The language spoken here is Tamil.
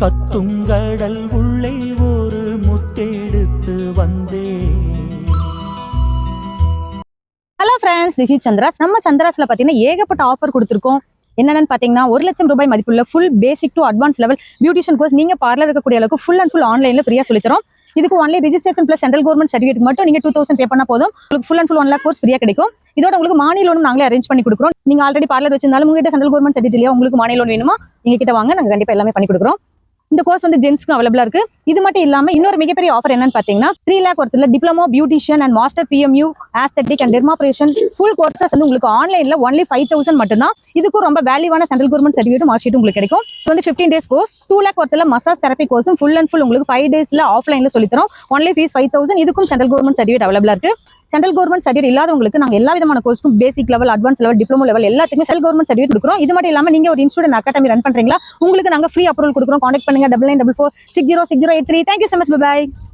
கத்துங்கடல் உள்ளே ஒரு முத்தெடுத்து வந்தே. Hello friends, this is Chandras. நம்ம சந்திராஸ்ல பார்த்தீங்கன்னா ஏகப்பட்ட ஆஃபர் கொடுத்துருக்கோம். என்னென்னு பார்த்தீங்கன்னா 1,00,000 ரூபாய் மதிப்புள்ள full basic to advance level beautician course நீங்க பார்லர் இருக்கக்கூடிய அளவுக்கு ஃபுல் அண்ட் ஃபுல் ஆன்லைன்ல ஃப்ரீயா சொல்லித்தரோம். இதுக்கு only registration plus central government certificate மட்டும் நீங்க 2,000 பே பண்ணா போதும். உங்களுக்கு full and full 1 lakh course ஃப்ரீயா கிடைக்கும். இதோட உங்களுக்கு மானி லோனும் நாங்களே அரேஞ்ச் பண்ணி கொடுக்குறோம். நீங்க ஆல்ரெடி பார்லர் வச்சிருந்தாலும் உங்ககிட்ட சென்ட்ரல் கவர்மெண்ட் சர்டிஃபிகேட் இல்லையா, உங்களுக்கு மானி லோன் வேணுமா, நீங்க கிட்ட வாங்க, நாங்க கண்டிப்பா எல்லாமே பண்ணி கொடுக்குறோம். இந்த கோர்ஸ் வந்து ஜென்ஸ்க்கும் அவைலபிளா இருக்கு. இது மட்டும் இல்லாம இன்னொரு மிகப்பெரிய ஆஃபர் என்னன்னு பாத்தீங்கன்னா 3 lakh ஒருத்தர் diploma beautician and master PMU aesthetic and dermabrasion full courses வந்து உங்களுக்கு ஆன்லைன்ல ஒன்லி 5,000 மட்டும்தான். இதுக்கும் ரொம்ப வேல்யூவான central government certificate mark sheet உங்களுக்கு கிடைக்கும். இது வந்து 15 days கோர்ஸ். 2 lakh ஒருத்தர் மசாஜ் தெரப்பி கோர்ஸும் ஃபுல் அண்ட் ஃபுல் உங்களுக்கு 5 daysல ஆஃப்லைன்ல சொல்லித்தரோம். Only fees 5,000. இதுக்கும் சென்ட்ரல் கவர்மெண்ட் சர்டிஃபிகேட் அவைலபிளா இருக்கு. சென்ட்ரல் கவர்மெண்ட் சர்டிஃபிகேட் இல்லாதவங்களுக்கு நாங்க எல்லா விதமான கோர்ஸ்க்கும் basic level, advance level, diploma level எல்லாத்துக்குமே சென்ட்ரல் கவர்மெண்ட் சர்டிஃபிகேட் கொடுக்குறோம். இது மட்டும் இல்லாம நீங்க ஒரு இன்ஸ்டியூட் அகாடமி ரன் பண்றீங்களா, உங்களுக்கு நாங்க ஃப்ரீ அப்ரூவல் கொடுக்குறோம். கான்டாக்ட் பண்ணுங்க 9944606083. Thank you so much. Bye bye.